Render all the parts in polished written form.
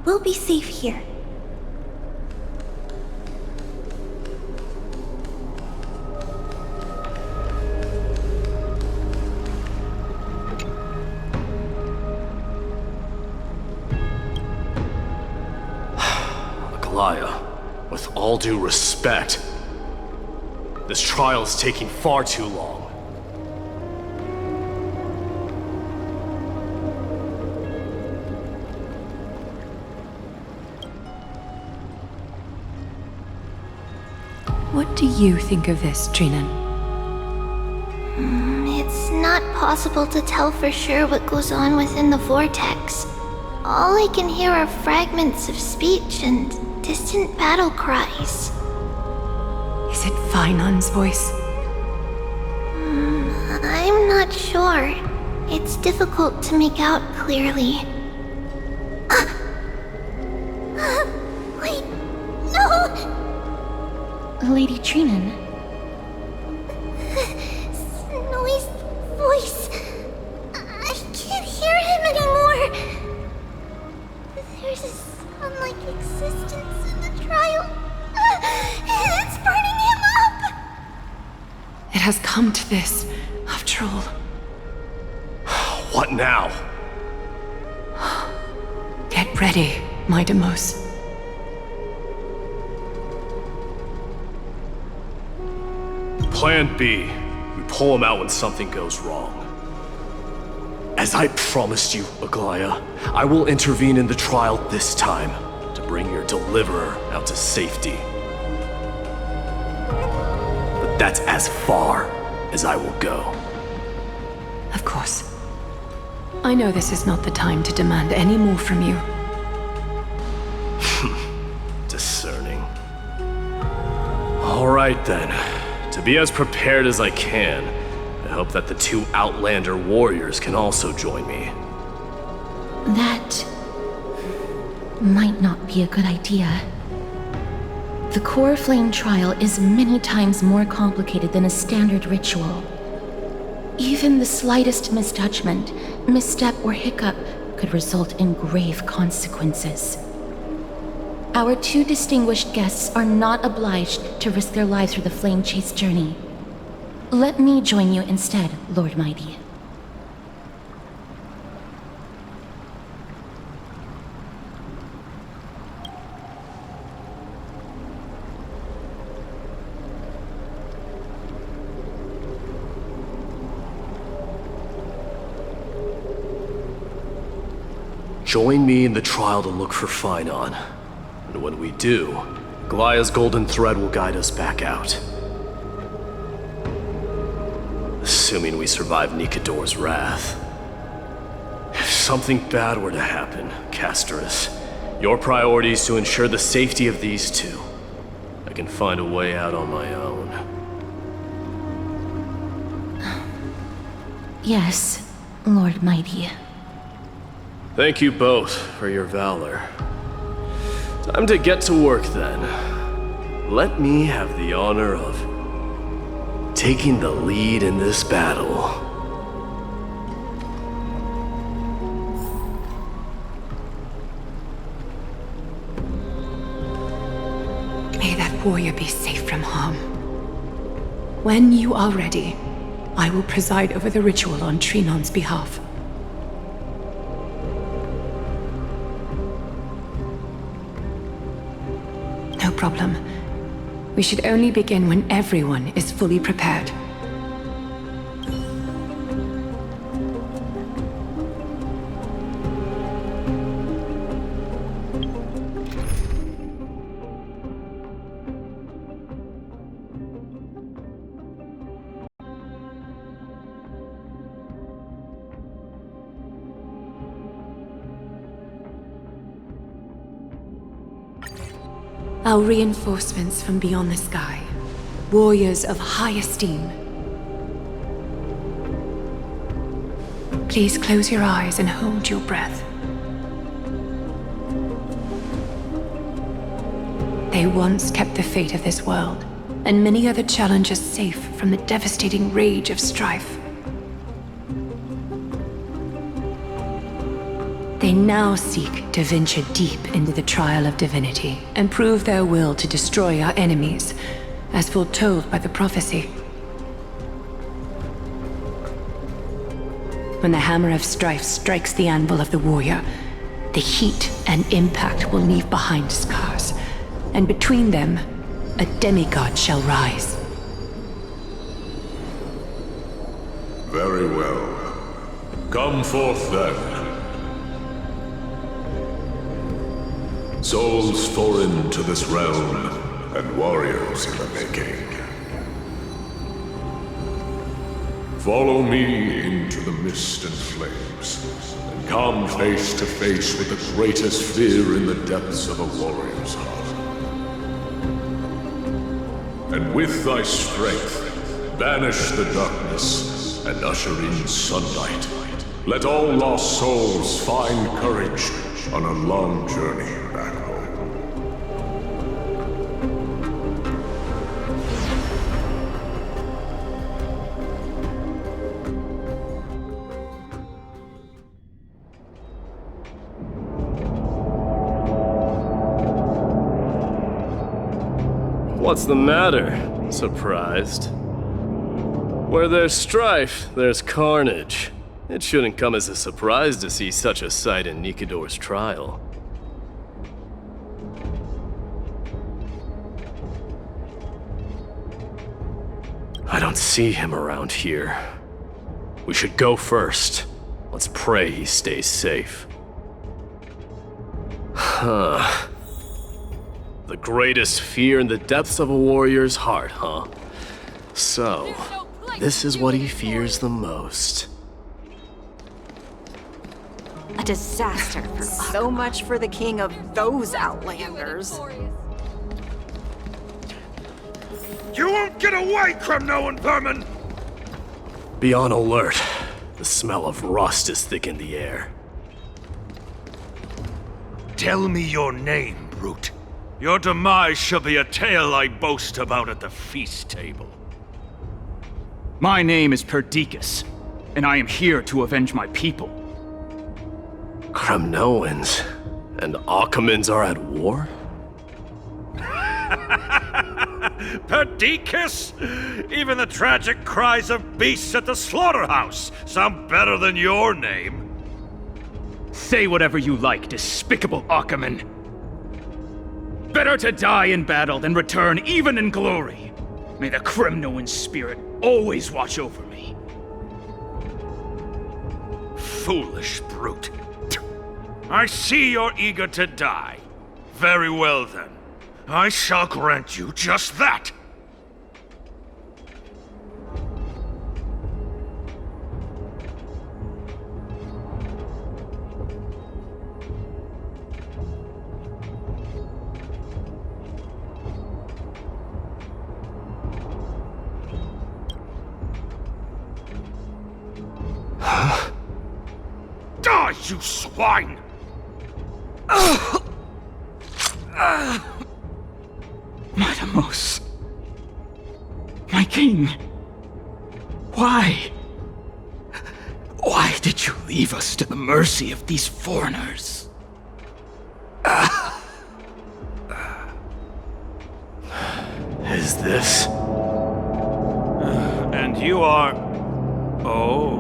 We'll be safe here. With all due respect, this trial is taking far too long. What do you think of this, Trinan? It's not possible to tell for sure what goes on within the vortex. All I can hear are fragments of speech and distant battle cries. Is it Vainon's voice? I'm not sure. It's difficult to make out clearly. Wait, no! Lady Trinan. Snowy's voice. I can't hear him anymore. There's a sun-like existence in the trial. It's burning him up! It has come to this, after all. What now? Get ready, my Demos. Plan B. We pull him out when something goes wrong. As I promised you, Aglaya, I will intervene in the trial this time to bring your deliverer out to safety. But that's as far as I will go. Of course. I know this is not the time to demand any more from you. Discerning. All right then. To be as prepared as I can, I hope that the two Outlander warriors can also join me. That might not be a good idea. The Core Flame trial is many times more complicated than a standard ritual. Even the slightest misjudgment, misstep, or hiccup could result in grave consequences. Our two distinguished guests are not obliged to risk their lives for the Flame Chase journey. Let me join you instead, Lord Mighty. Join me in the trial to look for Phainon. And when we do, Glaya's golden thread will guide us back out. Assuming we survive Nikador's wrath. If something bad were to happen, Casterus, your priority is to ensure the safety of these two. I can find a way out on my own. Yes, Lord Mighty. Thank you both for your valor. Time to get to work then. Let me have the honor of taking the lead in this battle. May that warrior be safe from harm. When you are ready, I will preside over the ritual on Trinon's behalf. No problem. We should only begin when everyone is fully prepared. Our reinforcements from beyond the sky, warriors of high esteem. Please close your eyes and hold your breath. They once kept the fate of this world, and many other challenges safe from the devastating rage of strife. They They now seek to venture deep into the trial of divinity and prove their will to destroy our enemies, as foretold by the prophecy. When the hammer of strife strikes the anvil of the warrior, the heat and impact will leave behind scars, and between them, a demigod shall rise. Very well. Come forth then. Souls foreign to this realm, and warriors in the making. Follow me into the mist and flames, and come face to face with the greatest fear in the depths of a warrior's heart. And with thy strength, banish the darkness and usher in sunlight. Let all lost souls find courage on a long journey back home. What's the matter? Surprised? Where there's strife, there's carnage. It shouldn't come as a surprise to see such a sight in Nikador's trial. I don't see him around here. We should go first. Let's pray he stays safe. Huh. The greatest fear in the depths of a warrior's heart, huh? So, this is what he fears the most. A disaster for so much for the king of those outlanders. You won't get away, Kremnoan vermin! Be on alert. The smell of rust is thick in the air. Tell me your name, brute. Your demise shall be a tale I boast about at the feast table. My name is Perdiccas, and I am here to avenge my people. Kremnoans and Akamans are at war? Perdiccas? Even the tragic cries of beasts at the slaughterhouse sound better than your name. Say whatever you like, despicable Achaman. Better to die in battle than return even in glory. May the Kremnoan spirit always watch over me. Foolish brute. I see you're eager to die. Very well then. I shall grant you just that. Die, you swine! Matamos. My king. Why? Why did you leave us to the mercy of these foreigners? Is this? And you are... Oh.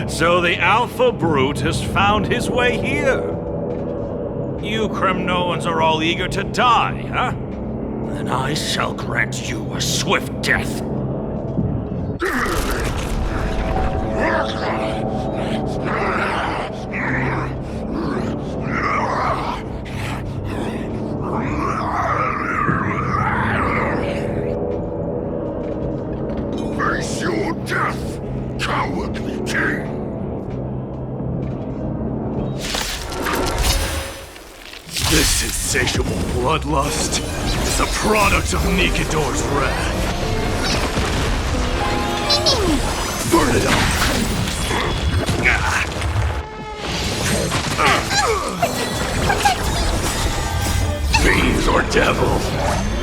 So the Alpha Brute has found his way here. You Kremnoans are all eager to die, huh? Then I shall grant you a swift death. Face your death, cowardly king! This insatiable bloodlust is a product of Nikador's wrath. Burn it up! Fiends or devils,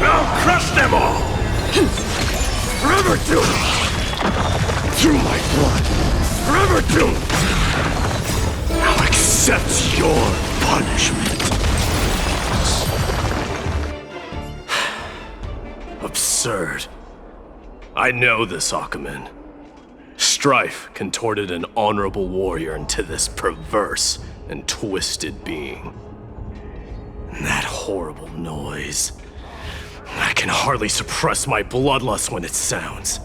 I'll crush them all! Forever do it! Through my blood, forever doomed! Now accept your punishment. Absurd. I know this, Akaman. Strife contorted an honorable warrior into this perverse and twisted being. And that horrible noise. I can hardly suppress my bloodlust when it sounds.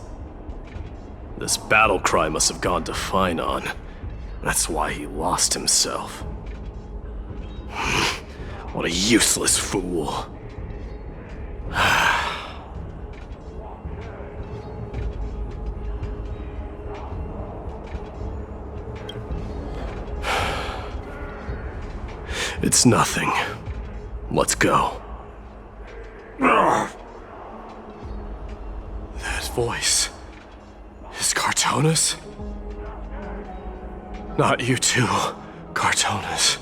This battle cry must have gone to Finon. That's why he lost himself. What a useless fool. It's nothing. Let's go. That voice is Cartonis? Not you too, Cartonis.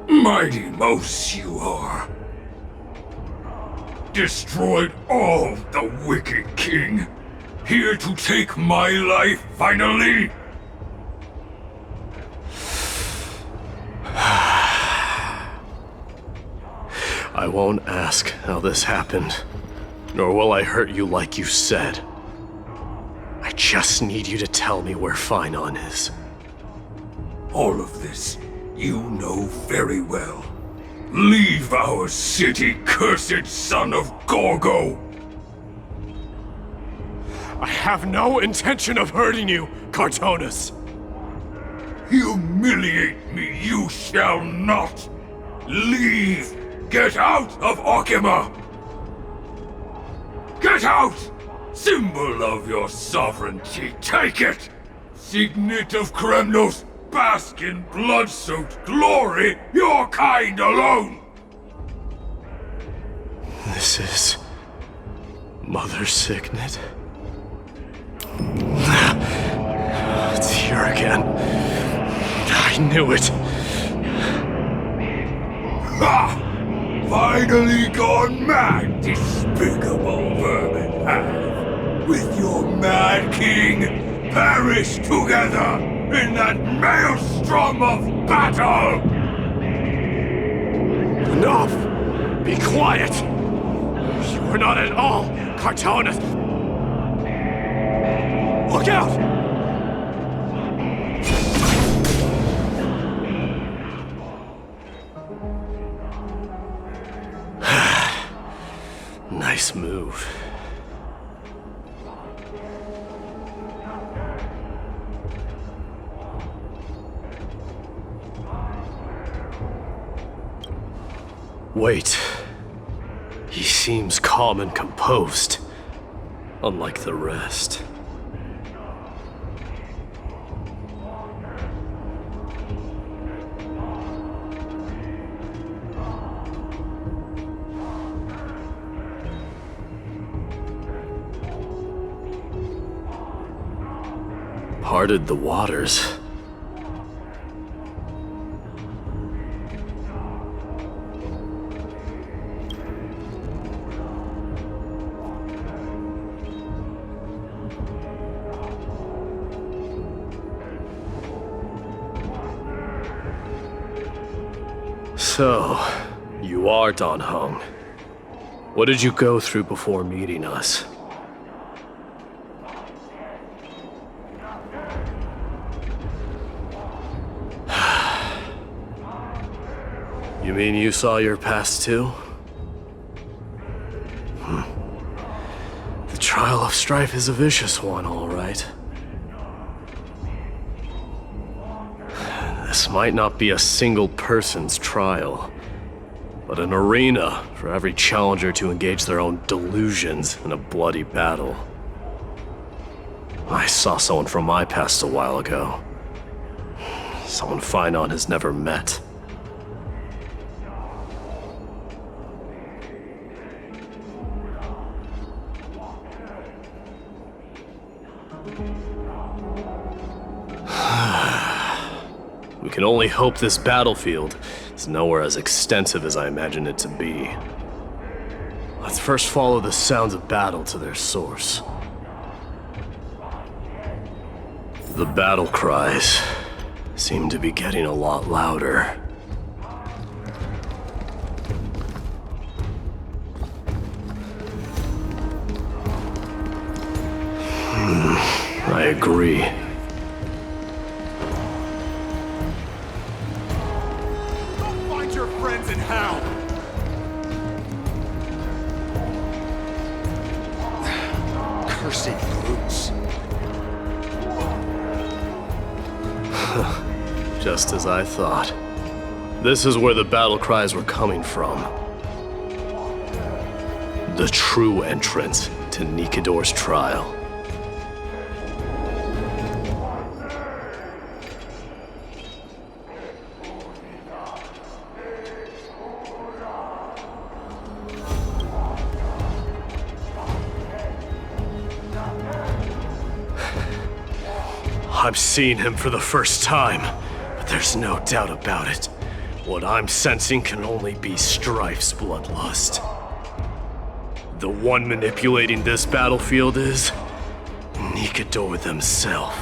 Mighty Mouse you are. Destroyed all the wicked king. Here to take my life finally. I won't ask how this happened, nor will I hurt you like you said. I just need you to tell me where Finon is. All of this you know very well. Leave our city, cursed son of Gorgo! I have no intention of hurting you, Cartonis. Humiliate me you shall not! Leave! Get out of Okima! Get out! Symbol of your sovereignty, take it! Signet of Kremnos, bask in blood-soaked glory, your kind alone! This is... Mother Signet? It's here again. I knew it. Ha! Finally gone mad, despicable vermin have! With your mad king, perish together in that maelstrom of battle! Enough! Be quiet! You are not at all Cartonis! Look out! Nice move. Wait. He seems calm and composed, unlike the rest. Parted the waters. So, you are Dan Heng. What did you go through before meeting us? You mean you saw your past too? The trial of strife is a vicious one, all right. This might not be a single person's trial, but an arena for every challenger to engage their own delusions in a bloody battle. I saw someone from my past a while ago. Someone Finon has never met. We can only hope this battlefield is nowhere as extensive as I imagine it to be. Let's first follow the sounds of battle to their source. The battle cries seem to be getting a lot louder. I agree. Go find your friends in hell! Cursed brutes. Just as I thought. This is where the battle cries were coming from. The true entrance to Nikador's trial. I'm seeing him for the first time, but there's no doubt about it. What I'm sensing can only be Strife's bloodlust. The one manipulating this battlefield is Nikador themselves.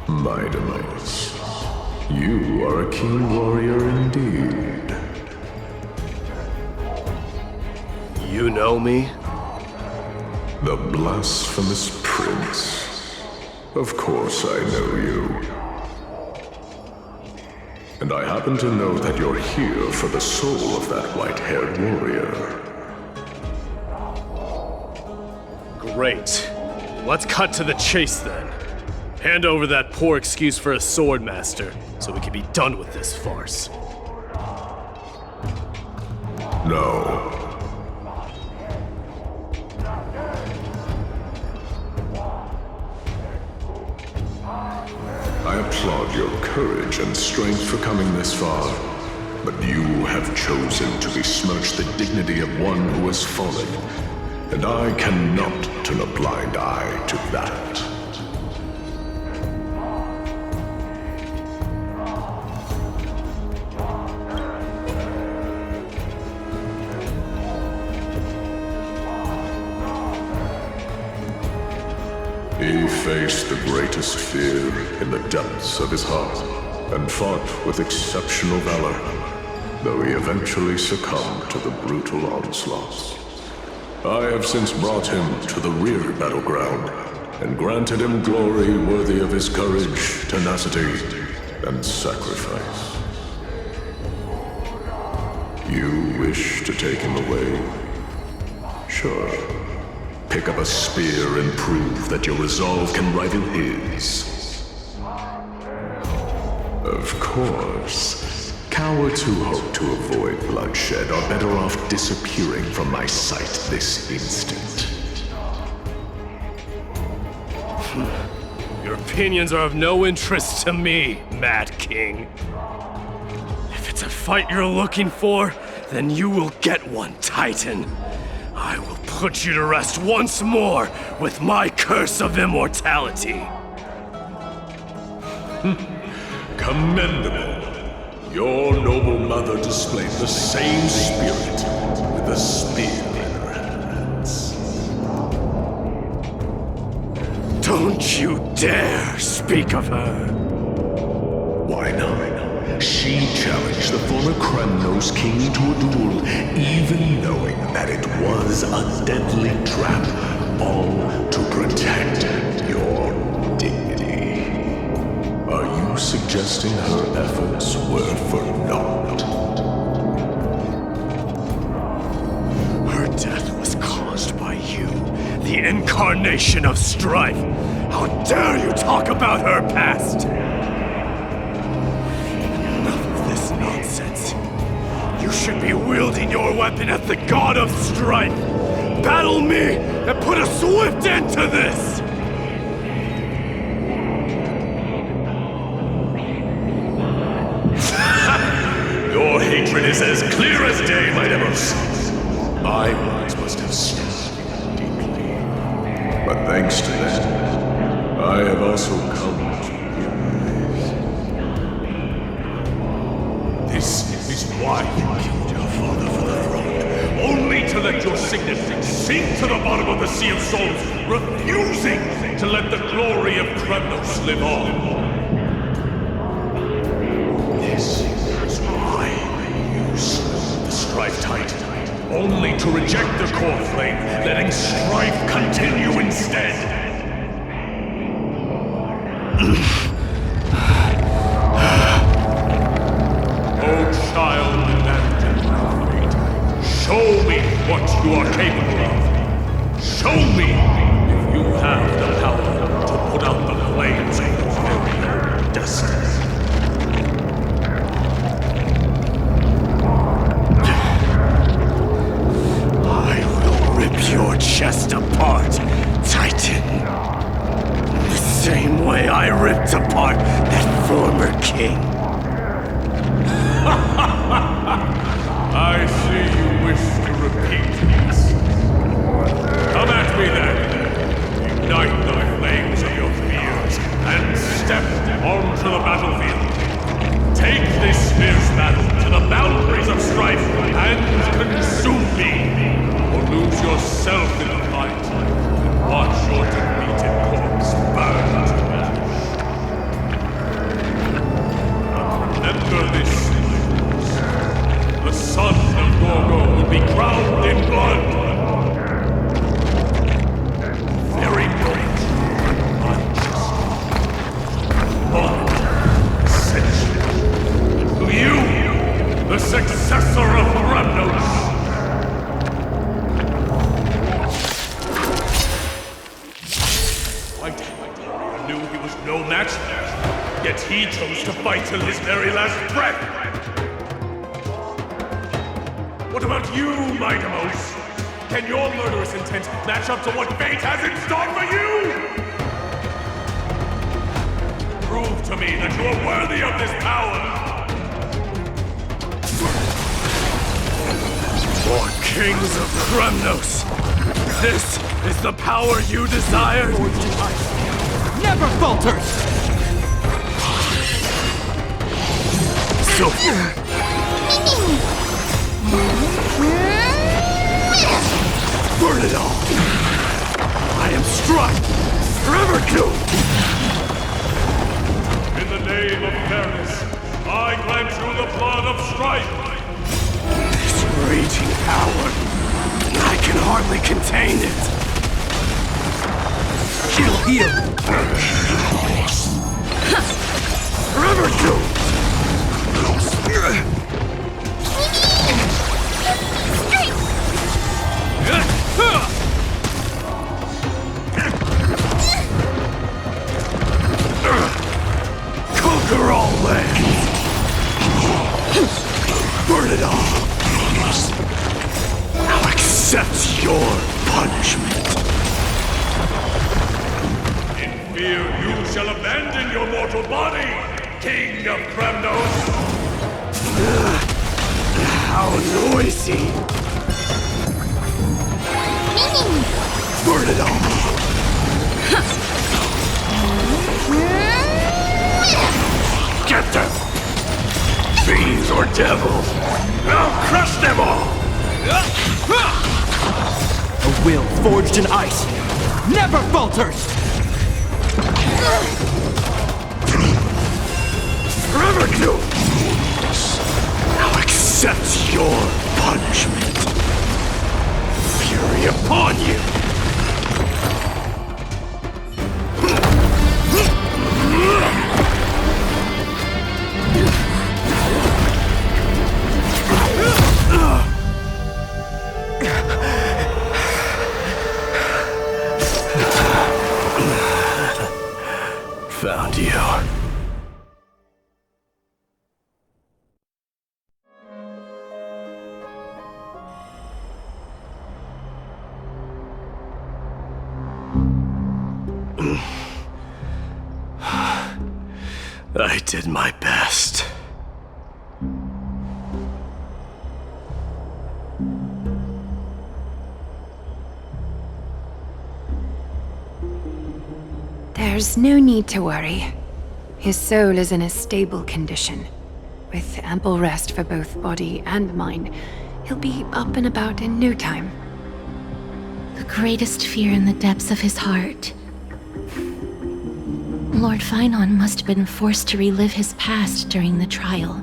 Mightimus, you are a keen warrior indeed. You know me? The blasphemous prince. Of course I know you. And I happen to know that you're here for the soul of that white-haired warrior. Great. Let's cut to the chase then. Hand over that poor excuse for a swordmaster, so we can be done with this farce. No. I applaud your courage and strength for coming this far, but you have chosen to besmirch the dignity of one who has fallen, and I cannot turn a blind eye to that. He faced the greatest fear in the depths of his heart, and fought with exceptional valor, though he eventually succumbed to the brutal onslaughts. I have since brought him to the rear battleground, and granted him glory worthy of his courage, tenacity, and sacrifice. You wish to take him away? Sure. Pick up a spear and prove that your resolve can rival his. Of course, cowards who hope to avoid bloodshed are better off disappearing from my sight this instant. Your opinions are of no interest to me, Mad King. If it's a fight you're looking for, then you will get one, Titan. I will put you to rest once more with my curse of immortality. Commendable. Your noble mother displayed the same spirit with a spear in her hands. Don't you dare speak of her. Why not? She challenged the former Kremnos king to a duel, even knowing that it was a deadly trap, all to protect your dignity. Are you suggesting her efforts were for naught? Her death was caused by you, the incarnation of strife. How dare you talk about her past? Nonsense. You should be wielding your weapon at the god of strife. Battle me and put a swift end to this! Your hatred is as clear as day, Mightimus. My words must have stung you deeply. But thanks to that, I have also come to This is why you killed your father for the throne, only to let your signet sink to the bottom of the Sea of Souls, refusing to let the glory of Kremnos live on. This is why you slew the Strife Titan, only to reject the core flame, letting strife continue instead. Oh, child, abandoned by fate, show me what you are capable of. Show me if you have the power to put out the flames of your very own destiny. I will rip your chest apart, Titan. The same way I ripped apart that former king. I see you wish to repeat this. Come at me then. Ignite the flames of your fears and step onto the battlefield. Take this fierce battle to the boundaries of strife and consume me, or lose yourself in the fight and watch your defeated corpse burn to ash. Remember this. The son of Gorgo will be crowned in blood. Very great, unjust, moral, essentially. To you, the successor of Kremnos. I knew he was no match there, yet he chose to fight till his very last breath. What about you, Mightimos? Can your murderous intent match up to what fate has in store for you? Prove to me that you are worthy of this power! For kings of Kremnos, this is the power you desired? Never falters! So... Burn it all! I am Strife! Forever doomed! In the name of fairness, I grant you the blood of Strife! This raging power, I can hardly contain it! She'll heal! Forever doomed! Conquer all lands! Burn it all! Now accept your punishment! In fear you shall abandon your mortal body, King of Kremnos! How noisy! Burn it all! Get them! Fiends or devils! I'll crush them all! A will forged in ice never falters! Forever doomed! Now accept your punishment! Fury upon you! Found you. I did my best. There's no need to worry. His soul is in a stable condition. With ample rest for both body and mind, he'll be up and about in no time. The greatest fear in the depths of his heart Lord Finon must have been forced to relive his past during the trial,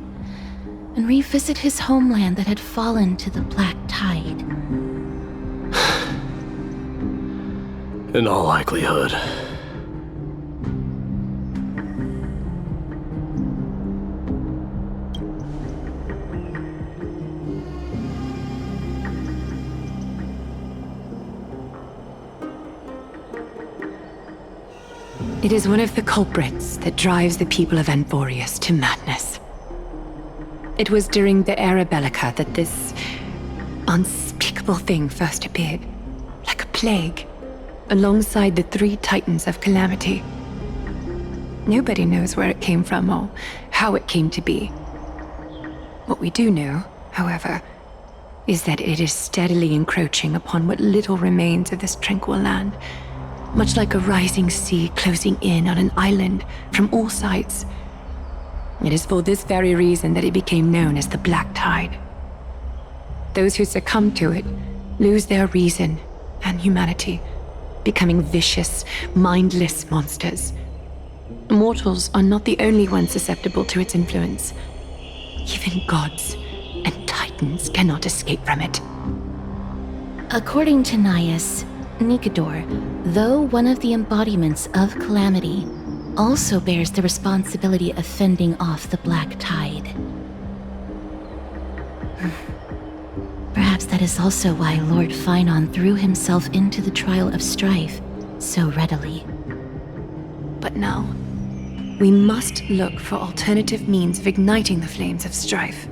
and revisit his homeland that had fallen to the Black Tide. In all likelihood. It is one of the culprits that drives the people of Anvorius to madness. It was during the Era Bellica that this unspeakable thing first appeared, like a plague, alongside the 3 titans of calamity. Nobody knows where it came from or how it came to be. What we do know, however, is that it is steadily encroaching upon what little remains of this tranquil land, much like a rising sea closing in on an island from all sides. It is for this very reason that it became known as the Black Tide. Those who succumb to it lose their reason and humanity, becoming vicious, mindless monsters. Mortals are not the only ones susceptible to its influence. Even gods and titans cannot escape from it. According to Nias, Nikador, though one of the embodiments of calamity, also bears the responsibility of fending off the Black Tide. Perhaps that is also why Lord Finon threw himself into the trial of strife so readily. But now, we must look for alternative means of igniting the flames of strife.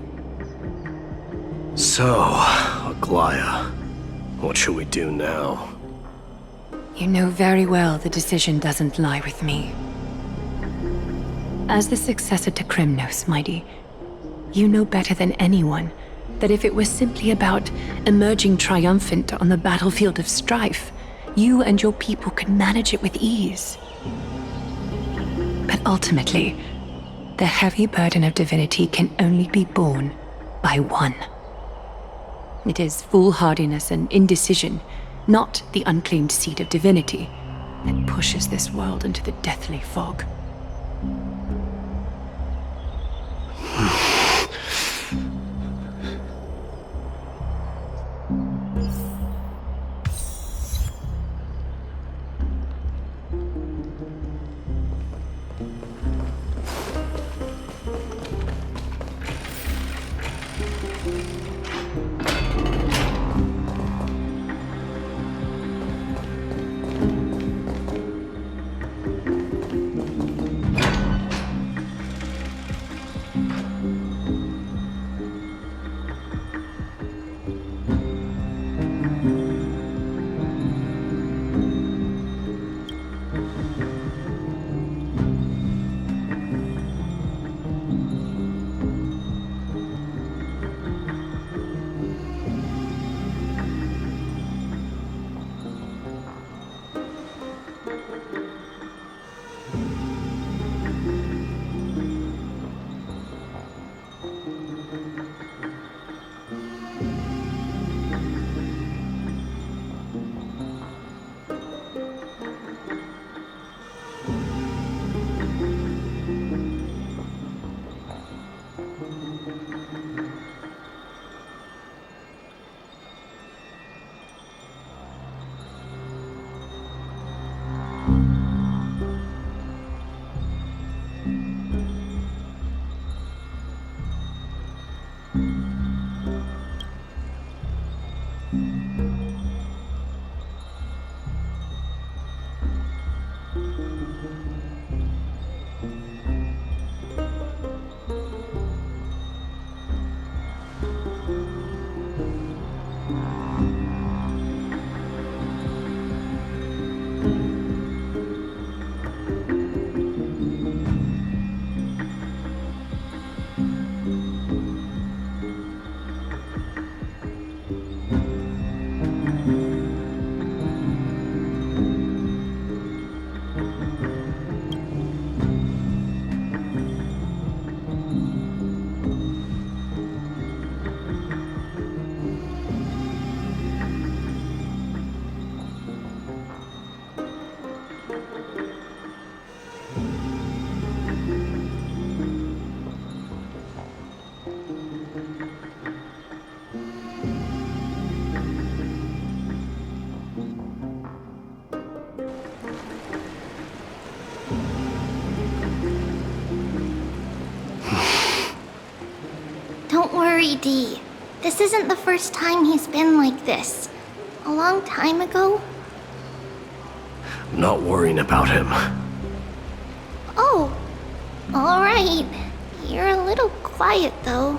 So, Aglaya, what should we do now? You know very well the decision doesn't lie with me. As the successor to Krymnos, Mighty, you know better than anyone that if it was simply about emerging triumphant on the battlefield of strife, you and your people could manage it with ease. But ultimately, the heavy burden of divinity can only be borne by one. It is foolhardiness and indecision, not the unclaimed seed of divinity, that pushes this world into the deathly fog. Don't worry, Dee. This isn't the first time he's been like this. A long time ago. I'm not worrying about him. Oh, alright. You're a little quiet, though.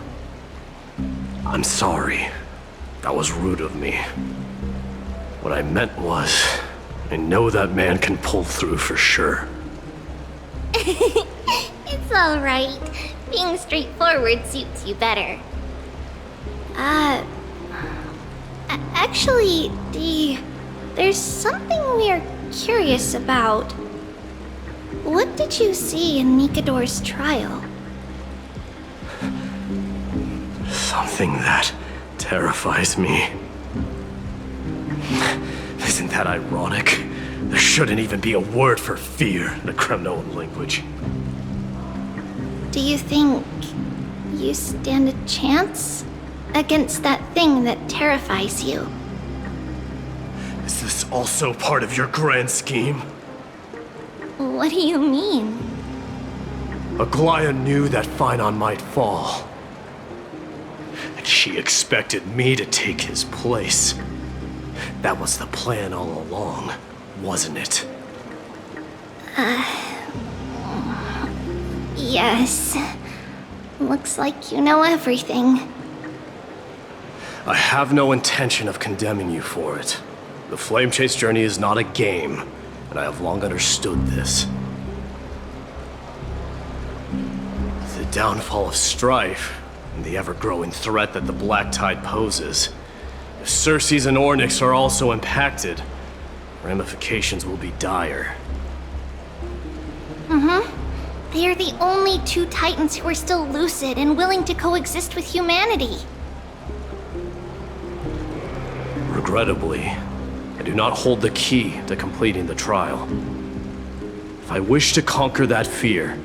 I'm sorry. That was rude of me. What I meant was, I know that man can pull through for sure. It's alright. Being straightforward suits you better. Actually, Dee, there's something we're curious about. What did you see in Nikador's trial? Something that terrifies me. Isn't that ironic? There shouldn't even be a word for fear in the Kremnoan language. Do you think you stand a chance against that thing that terrifies you? Is this also part of your grand scheme? What do you mean? Aglaya knew that Phynon might fall. And she expected me to take his place. That was the plan all along, wasn't it? Yes. Looks like you know everything. I have no intention of condemning you for it. The Flame Chase journey is not a game, and I have long understood this. The downfall of strife, and the ever-growing threat that the Black Tide poses. If Circes and Ornyx are also impacted, ramifications will be dire. They are the only two Titans who are still lucid and willing to coexist with humanity. Regrettably, I do not hold the key to completing the trial. If I wish to conquer that fear,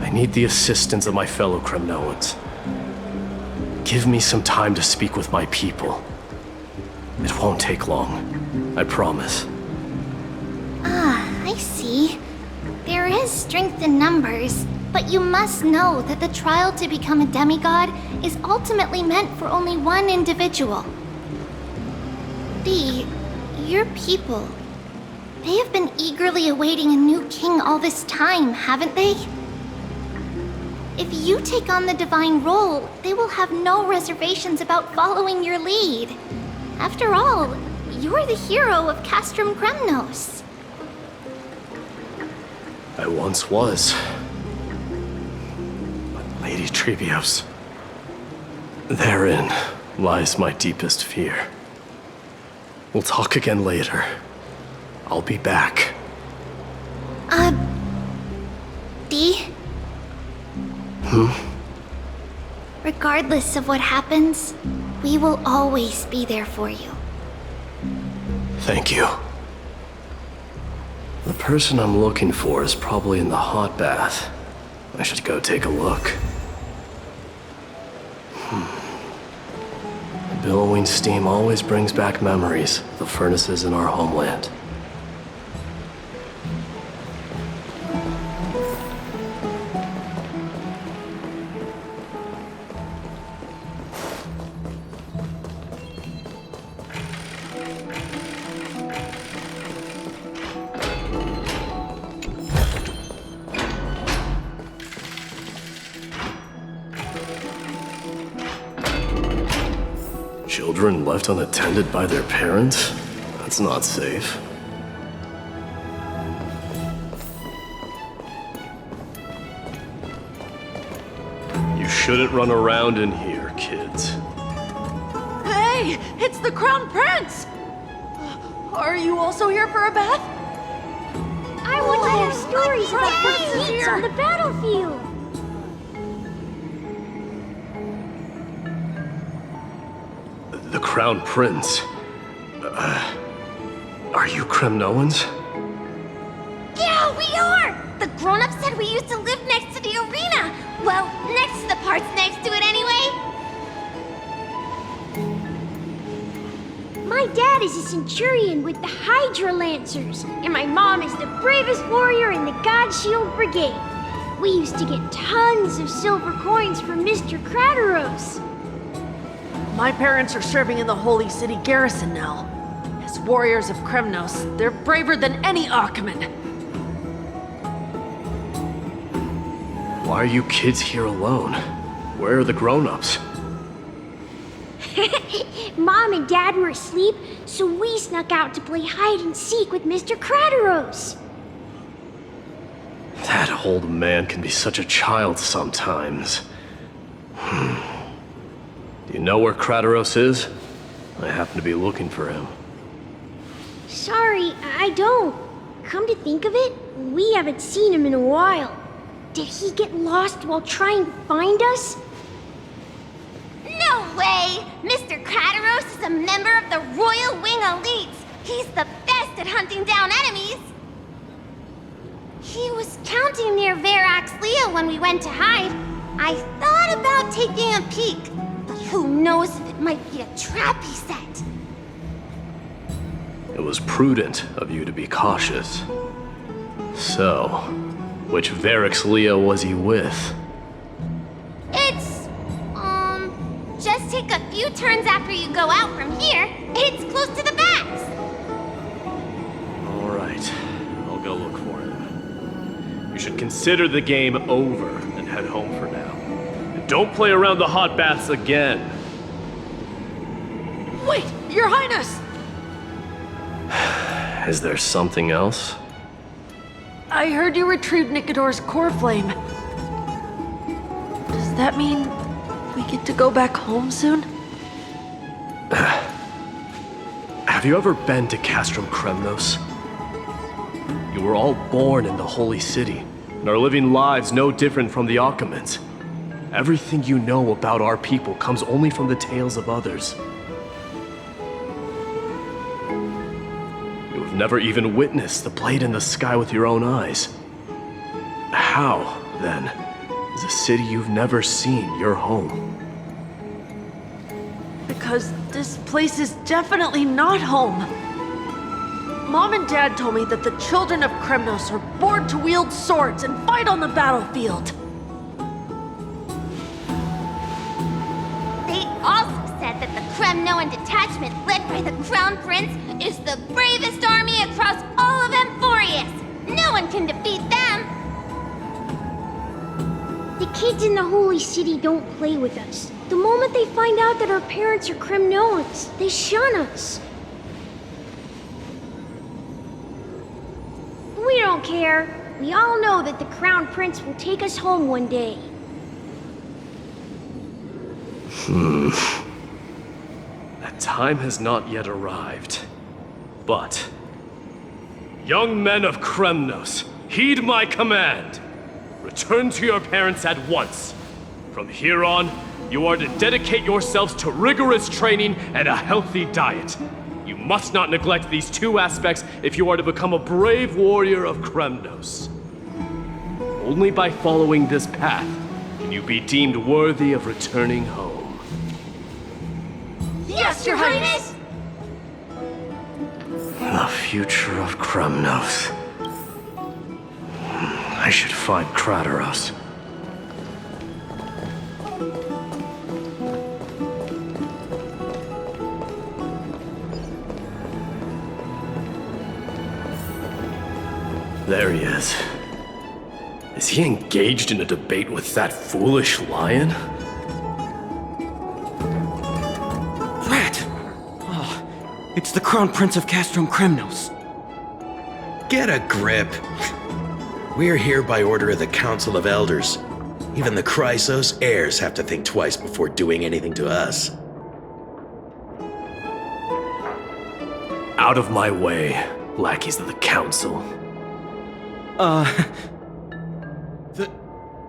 I need the assistance of my fellow Kremnoans. Give me some time to speak with my people. It won't take long, I promise. I see. There is strength in numbers, but you must know that the trial to become a demigod is ultimately meant for only one individual. Dee, your people, they have been eagerly awaiting a new king all this time, haven't they? If you take on the divine role, they will have no reservations about following your lead. After all, you're the hero of Castrum Kremnos. I once was. But Lady Trebios, therein lies my deepest fear. We'll talk again later. I'll be back. Dee? Regardless of what happens, we will always be there for you. Thank you. The person I'm looking for is probably in the hot bath. I should go take a look. The billowing steam always brings back memories of the furnaces in our homeland. Children left unattended by their parents? That's not safe. You shouldn't run around in here, kids. Hey, it's the Crown Prince! Are you also here for a bath? I want to hear stories about the feats on the battlefield. The Crown Prince. Are you Kremnoans? Yeah, we are! The grown-ups said we used to live next to the arena. Well, next to the parts next to it anyway. My dad is a centurion with the Hydra Lancers, and my mom is the bravest warrior in the God Shield Brigade. We used to get tons of silver coins from Mr. Krateros. My parents are serving in the Holy City garrison now. As warriors of Kremnos, they're braver than any Achaemen. Why are you kids here alone? Where are the grown-ups? Mom and Dad were asleep, so we snuck out to play hide and seek with Mr. Crateros. That old man can be such a child sometimes. Do you know where Crateros is? I happen to be looking for him. Sorry, I don't. Come to think of it, we haven't seen him in a while. Did he get lost while trying to find us? No way! Mr. Crateros is a member of the Royal Wing Elites. He's the best at hunting down enemies. He was counting near Verax Lea when we went to hide. I thought about taking a peek, but who knows if it might be a trap he set. It was prudent of you to be cautious. So, which Verax Lea was he with? It's, just take a few turns after you go out from here. It's close to the backs. All right, I'll go look for him. You should consider the game over and head home for now. And don't play around the hot baths again. Wait, Your Highness! Is there something else? I heard you retrieved Nikador's core flame. Does that mean we get to go back home soon? Have you ever been to Castrum Kremnos? You were all born in the Holy City, and are living lives no different from the Achaemens. Everything you know about our people comes only from the tales of others. You have never even witnessed the blade in the sky with your own eyes. How, then, is a city you've never seen your home? Because this place is definitely not home. Mom and Dad told me that the children of Kremnos are born to wield swords and fight on the battlefield. They also said that the Kremnoan detachment led by the Crown Prince is the bravest army across all of Amphorius. No one can defeat them. The kids in the Holy City don't play with us. The moment they find out that our parents are Kremnoans, they shun us. We don't care. We all know that the Crown Prince will take us home one day. That time has not yet arrived. But, young men of Kremnos, heed my command. Return to your parents at once. From here on, you are to dedicate yourselves to rigorous training and a healthy diet. You must not neglect these two aspects if you are to become a brave warrior of Kremnos. Only by following this path can you be deemed worthy of returning home. Yes, Your Highness! The future of Kremnos. I should find Crateros. There he is. Is he engaged in a debate with that foolish lion? Rat! Oh, it's the Crown Prince of Castrum Kremnos. Get a grip. We're here by order of the Council of Elders. Even the Chrysos heirs have to think twice before doing anything to us. Out of my way, lackeys of the Council.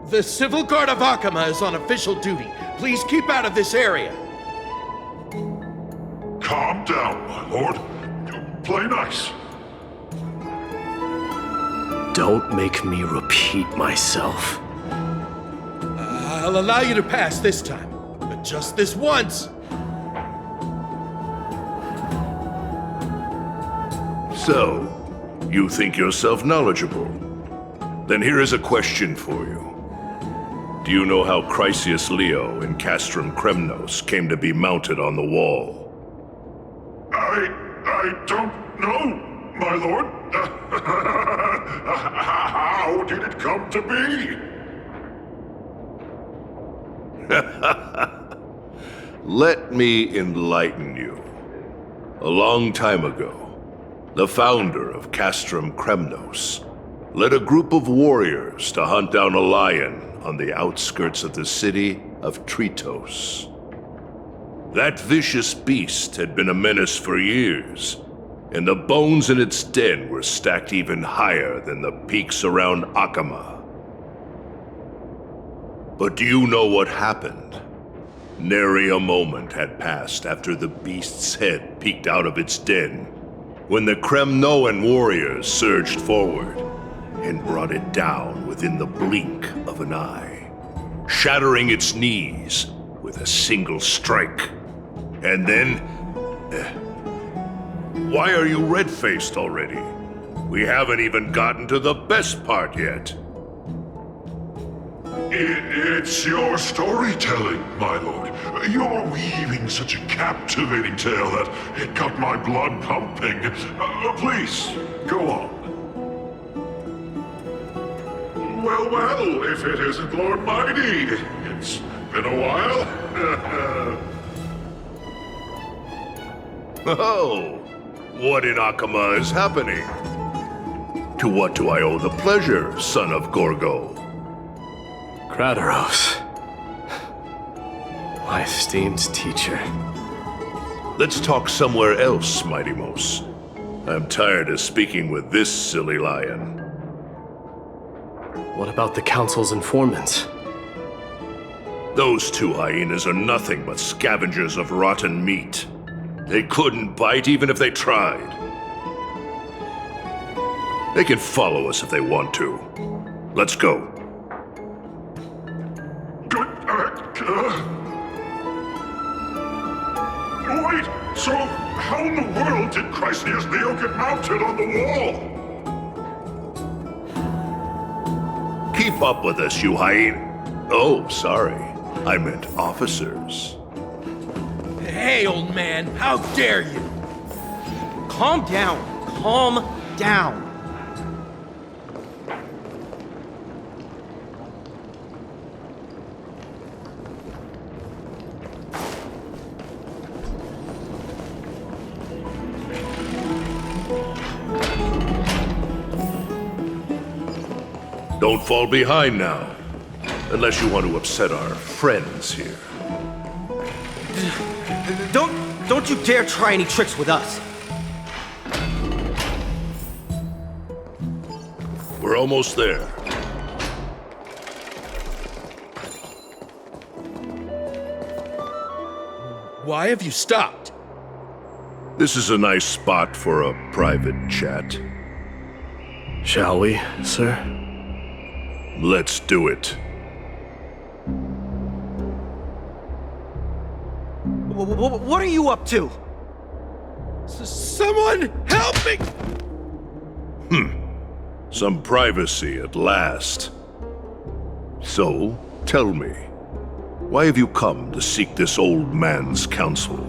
The Civil Guard of Achaema is on official duty. Please keep out of this area. Calm down, my lord. Play nice. Don't make me repeat myself. I'll allow you to pass this time, but just this once. So, you think yourself knowledgeable? Then here is a question for you. Do you know how Chrysius Leo in Castrum Kremnos came to be mounted on the wall? I don't know, my lord. How did it come to be? Let me enlighten you. A long time ago, the founder of Castrum Kremnos led a group of warriors to hunt down a lion on the outskirts of the city of Tritos. That vicious beast had been a menace for years, and the bones in its den were stacked even higher than the peaks around Akama. But do you know what happened? Nary a moment had passed after the beast's head peeked out of its den, when the Kremnoan warriors surged forward and brought it down within the blink of an eye, shattering its knees with a single strike. And then... Why are you red-faced already? We haven't even gotten to the best part yet. It's your storytelling, my lord. You're weaving such a captivating tale that it got my blood pumping. Please, go on. Well, if it isn't Lord Mighty. It's been a while. Oh, what in Akama is happening? To what do I owe the pleasure, son of Gorgo? Kratos. My esteemed teacher. Let's talk somewhere else, Mighty Mos. I'm tired of speaking with this silly lion. What about the Council's informants? Those two hyenas are nothing but scavengers of rotten meat. They couldn't bite even if they tried. They can follow us if they want to. Let's go. Wait, so how in the world did Chrysius Leo get mounted on the wall? Keep up with us, you hyena. Oh, sorry. I meant officers. Hey, old man, how dare you? Calm down. Calm down. Don't fall behind now. Unless you want to upset our friends here. Don't you dare try any tricks with us. We're almost there. Why have you stopped? This is a nice spot for a private chat. Shall we, sir? Let's do it. What are you up to? Someone help me! Some privacy at last. So, tell me, why have you come to seek this old man's counsel?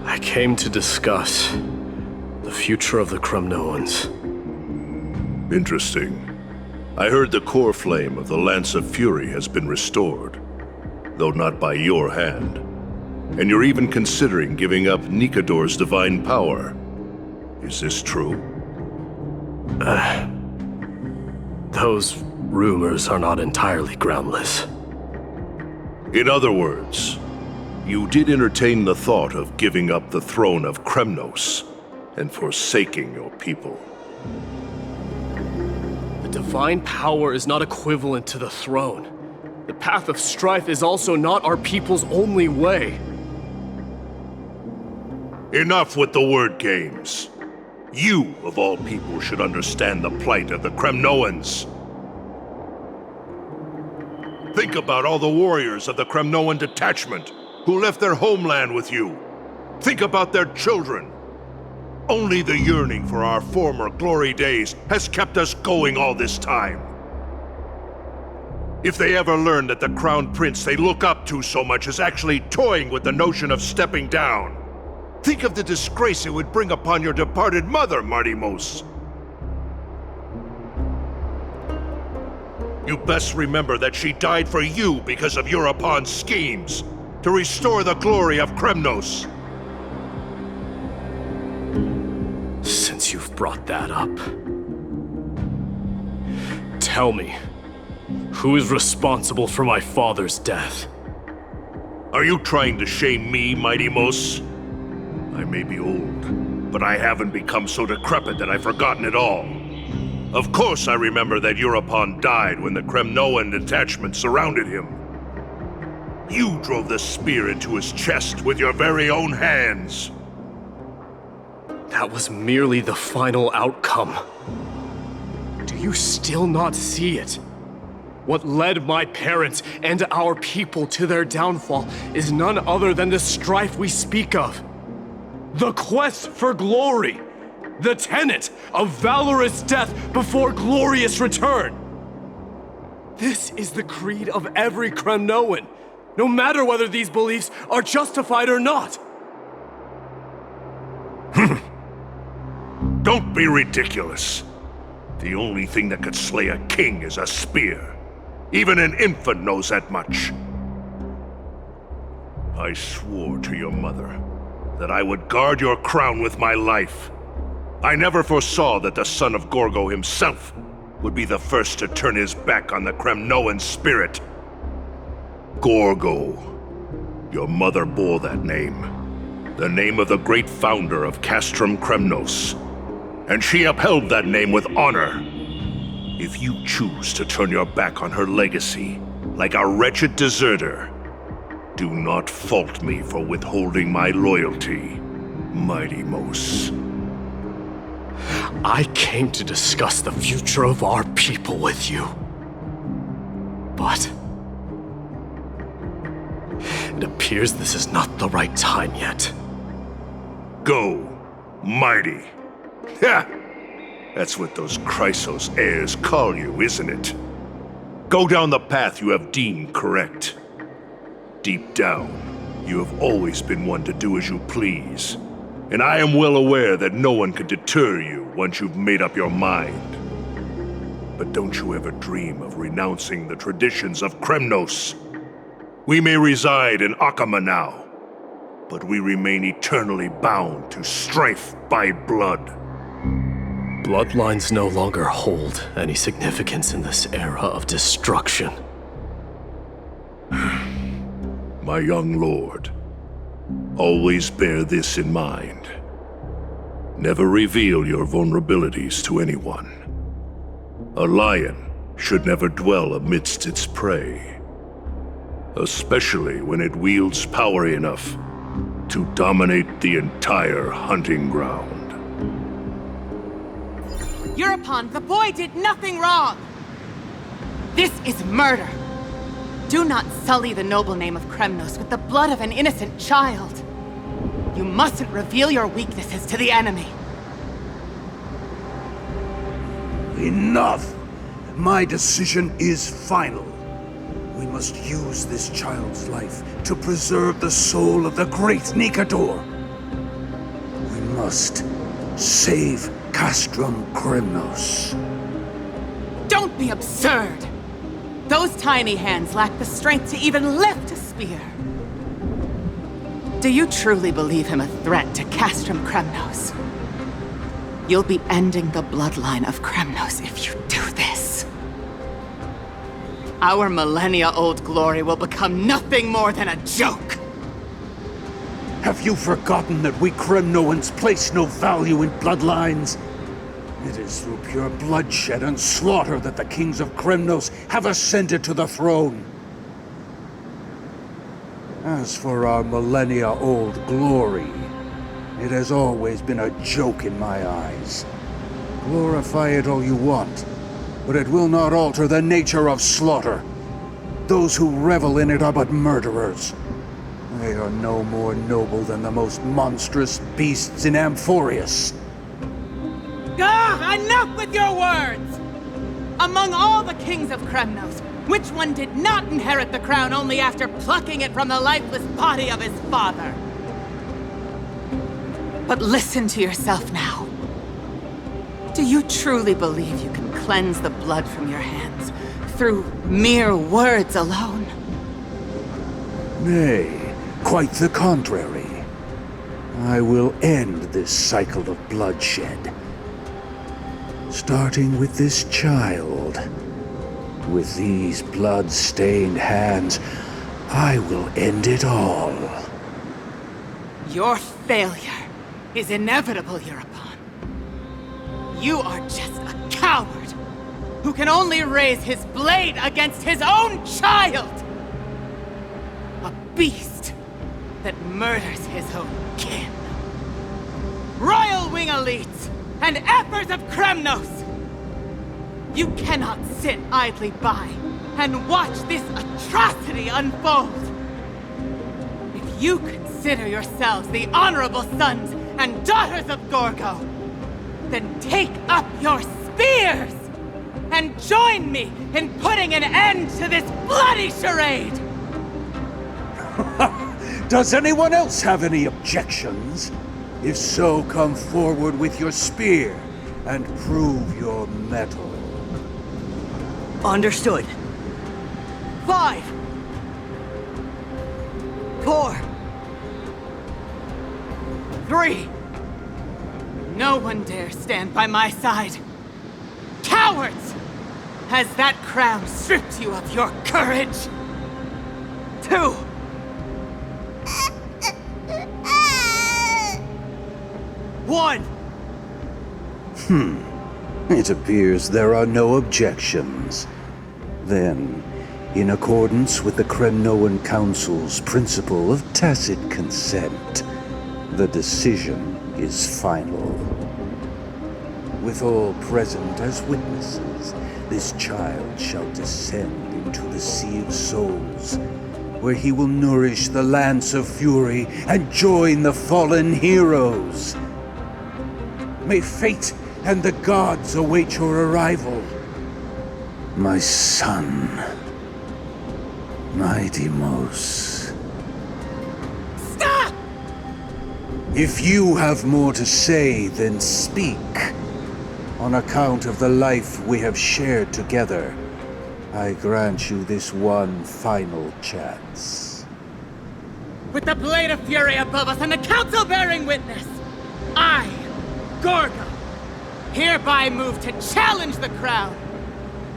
I came to discuss the future of the Kremnoans. Interesting. I heard the core flame of the Lance of Fury has been restored, though not by your hand. And you're even considering giving up Nikador's divine power. Is this true? Those rumors are not entirely groundless. In other words, you did entertain the thought of giving up the throne of Kremnos and forsaking your people. The divine power is not equivalent to the throne. The path of strife is also not our people's only way. Enough with the word games. You, of all people, should understand the plight of the Kremnoans. Think about all the warriors of the Kremnoan detachment who left their homeland with you. Think about their children. Only the yearning for our former glory days has kept us going all this time. If they ever learn that the Crown Prince they look up to so much is actually toying with the notion of stepping down, think of the disgrace it would bring upon your departed mother, Martimos. You best remember that she died for you because of Europon's schemes, to restore the glory of Kremnos. Since you've brought that up, tell me, who is responsible for my father's death? Are you trying to shame me, Martimos? I may be old, but I haven't become so decrepit that I've forgotten it all. Of course I remember that Europon died when the Kremnoan detachment surrounded him. You drove the spear into his chest with your very own hands. That was merely the final outcome. Do you still not see it? What led my parents and our people to their downfall is none other than the strife we speak of. The quest for glory. The tenet of valorous death before glorious return. This is the creed of every Kremnoan, no matter whether these beliefs are justified or not. Don't be ridiculous. The only thing that could slay a king is a spear. Even an infant knows that much. I swore to your mother that I would guard your crown with my life. I never foresaw that the son of Gorgo himself would be the first to turn his back on the Kremnoan spirit. Gorgo. Your mother bore that name. The name of the great founder of Castrum Kremnos. And she upheld that name with honor. If you choose to turn your back on her legacy, like a wretched deserter, do not fault me for withholding my loyalty, Martimos. I came to discuss the future of our people with you. But it appears this is not the right time yet. Go, mighty. Ha! That's what those Chrysos heirs call you, isn't it? Go down the path you have deemed correct. Deep down, you have always been one to do as you please. And I am well aware that no one can deter you once you've made up your mind. But don't you ever dream of renouncing the traditions of Kremnos. We may reside in Akama now, but we remain eternally bound to strife by blood. Bloodlines no longer hold any significance in this era of destruction. My young lord, always bear this in mind. Never reveal your vulnerabilities to anyone. A lion should never dwell amidst its prey, especially when it wields power enough to dominate the entire hunting ground. Europon, the boy did nothing wrong! This is murder! Do not sully the noble name of Kremnos with the blood of an innocent child! You mustn't reveal your weaknesses to the enemy! Enough! My decision is final. We must use this child's life to preserve the soul of the great Nikador. We must save Castrum Kremnos. Don't be absurd! Those tiny hands lack the strength to even lift a spear. Do you truly believe him a threat to Castrum Kremnos? You'll be ending the bloodline of Kremnos if you do this. Our millennia-old glory will become nothing more than a joke! Have you forgotten that we Kremnoans place no value in bloodlines? It is through pure bloodshed and slaughter that the kings of Kremnos have ascended to the throne. As for our millennia-old glory, it has always been a joke in my eyes. Glorify it all you want, but it will not alter the nature of slaughter. Those who revel in it are but murderers. They are no more noble than the most monstrous beasts in Amphorius. Enough with your words! Among all the kings of Kremnos, Which one did not inherit the crown only after plucking it from the lifeless body of his father? But listen to yourself now. Do you truly believe you can cleanse the blood from your hands through mere words alone? Nay, quite the contrary. I will end this cycle of bloodshed. Starting with this child. With these blood-stained hands, I will end it all. Your failure is inevitable hereupon. You are just a coward who can only raise his blade against his own child! A beast that murders his own kin. Royal Wing elites and Emperors of Kremnos! You cannot sit idly by and watch this atrocity unfold. If you consider yourselves the honorable sons and daughters of Gorgo, then take up your spears and join me in putting an end to this bloody charade! Does anyone else have any objections? If so, come forward with your spear and prove your mettle. Understood. 5, 4, 3. No one dare stand by my side. Cowards! Has that crown stripped you of your courage? 2. One. It appears there are no objections. Then, in accordance with the Kremnoan Council's principle of tacit consent, the decision is final. With all present as witnesses, this child shall descend into the Sea of Souls, where he will nourish the Lance of Fury and join the fallen heroes. May fate and the gods await your arrival. My son, my Deimos. Stop! If you have more to say, then speak. On account of the life we have shared together, I grant you this one final chance. With the Blade of Fury above us and the Council bearing witness, I, Gorgo, hereby move to challenge the crown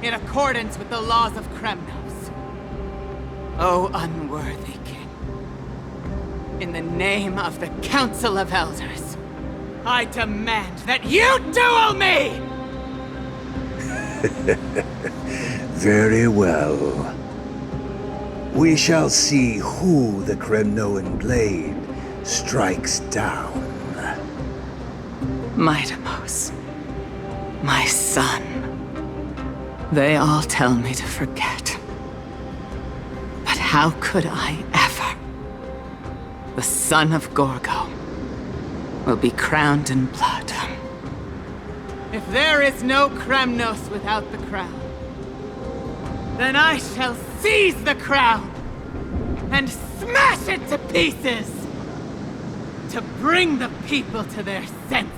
in accordance with the laws of Kremnos. O unworthy king, in the name of the Council of Elders, I demand that you duel me! Very well. We shall see who the Kremnoan blade strikes down. My Deimos, my son. They all tell me to forget. But how could I ever? The son of Gorgo will be crowned in blood. If there is no Kremnos without the crown, then I shall seize the crown and smash it to pieces to bring the people to their senses.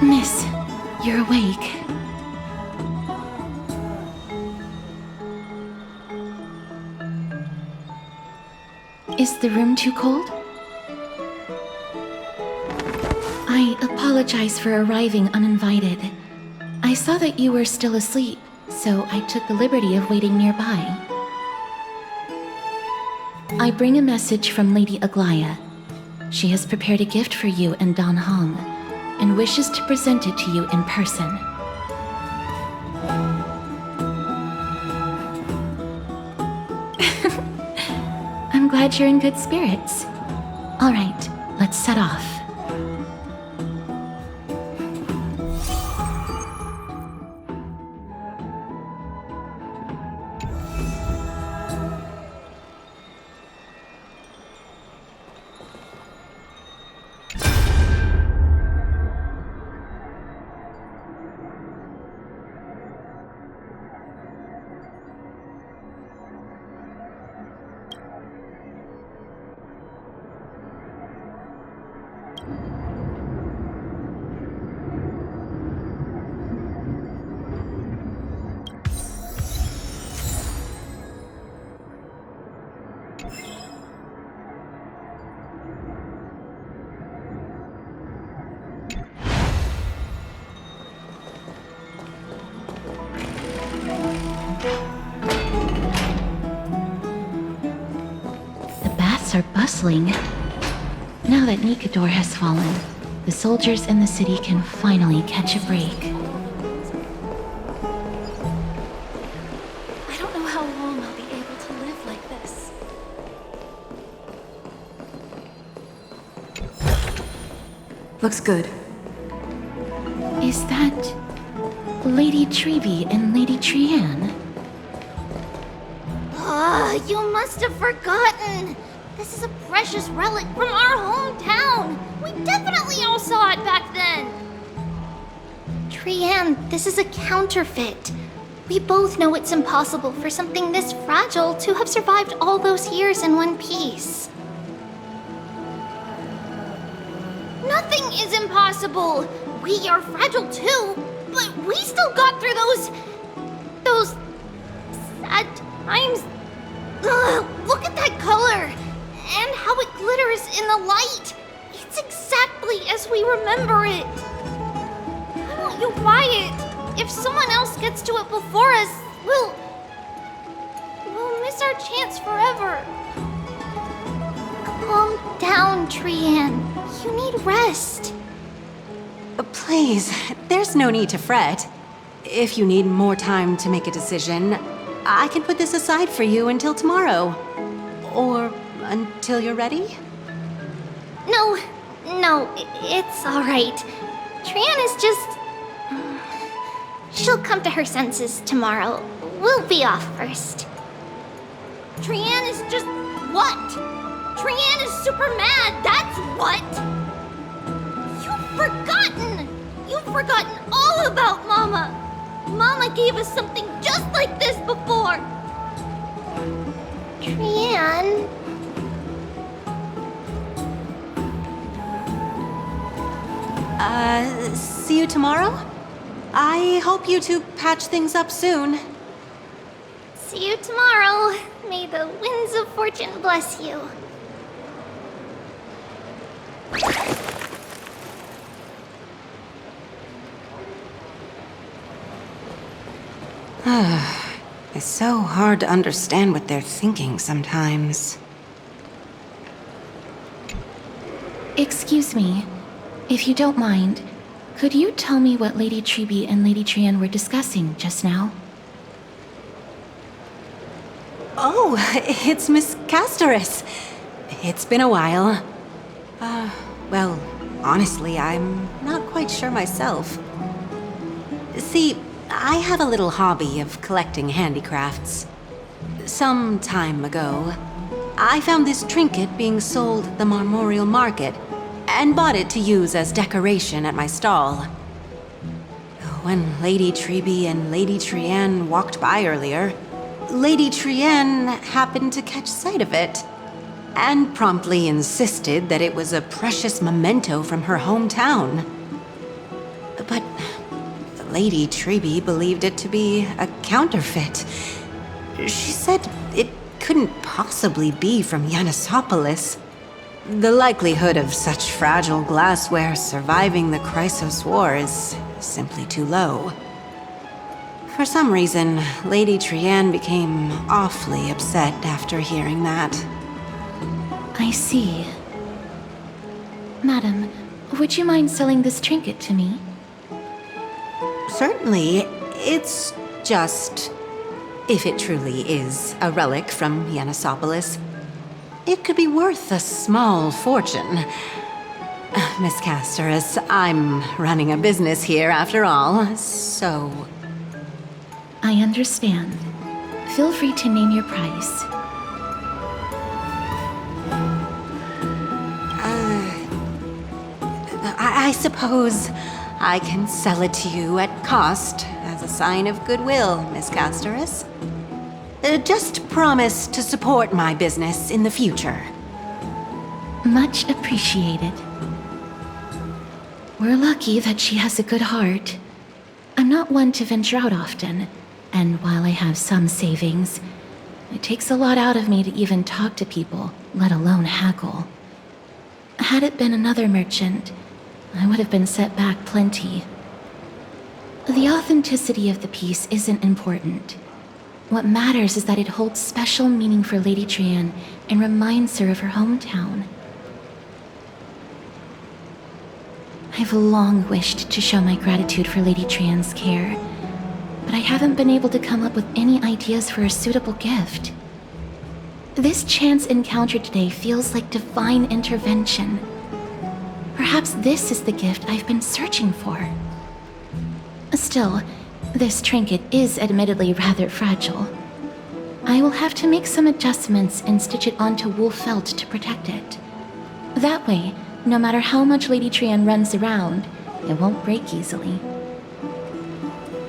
Miss, you're awake. Is the room too cold? I apologize for arriving uninvited. I I saw that you were still asleep, so I took the liberty of waiting nearby. I bring a message from Lady Aglaya. She has prepared a gift for you and Dan Hong, and wishes to present it to you in person. I'm glad you're in good spirits. All right, let's set off. Are bustling. Now that Nikador has fallen, the soldiers in the city can finally catch a break. I don't know how long I'll be able to live like this. Looks good. Is that Lady Trevi and Lady Trianne? You must have forgotten! This is a precious relic from our hometown! We definitely all saw it back then! Trianne, this is a counterfeit. We both know it's impossible for something this fragile to have survived all those years in one piece. Nothing is impossible! We are fragile too, but we still got through those sad times. Ugh, look at that color! And how it glitters in the light! It's exactly as we remember it! I want you quiet! If someone else gets to it before us, we'll miss our chance forever. Calm down, Trianne. You need rest. Please, there's no need to fret. If you need more time to make a decision, I can put this aside for you until tomorrow. Or until you're ready? No, it's alright. Trianne is just... She'll come to her senses tomorrow. We'll be off first. Trianne is just... what? Trianne is super mad, that's what! You've forgotten all about Mama! Mama gave us something just like this before! Trianne... See you tomorrow? I hope you two patch things up soon. See you tomorrow. May the winds of fortune bless you. It's so hard to understand what they're thinking sometimes. Excuse me, if you don't mind, could you tell me what Lady Trevi and Lady Trianne were discussing just now? Oh, it's Miss Castoris. It's been a while. Well, honestly, I'm not quite sure myself. See, I have a little hobby of collecting handicrafts. Some time ago, I found this trinket being sold at the Marmorial Market and bought it to use as decoration at my stall. When Lady Trevi and Lady Trianne walked by earlier, Lady Trianne happened to catch sight of it and promptly insisted that it was a precious memento from her hometown. But Lady Trevi believed it to be a counterfeit. She said it couldn't possibly be from Yanisopolis. The likelihood of such fragile glassware surviving the Chrysos War is simply too low. For some reason, Lady Trienne became awfully upset after hearing that. I see. Madam, would you mind selling this trinket to me? Certainly. It's just... if it truly is a relic from Yanisopolis, it could be worth a small fortune. Miss Casterus, I'm running a business here after all, so... I understand. Feel free to name your price. I suppose I can sell it to you at cost as a sign of goodwill, Miss Casterus. Just promise to support my business in the future. Much appreciated. We're lucky that she has a good heart. I'm not one to venture out often, and while I have some savings, it takes a lot out of me to even talk to people, let alone haggle. Had it been another merchant, I would have been set back plenty. The authenticity of the piece isn't important. What matters is that it holds special meaning for Lady Trienne and reminds her of her hometown. I've long wished to show my gratitude for Lady Trienne's care, but I haven't been able to come up with any ideas for a suitable gift. This chance encounter today feels like divine intervention. Perhaps this is the gift I've been searching for. Still, this trinket is admittedly rather fragile. I will have to make some adjustments and stitch it onto wool felt to protect it. That way, no matter how much Lady Trienne runs around, it won't break easily.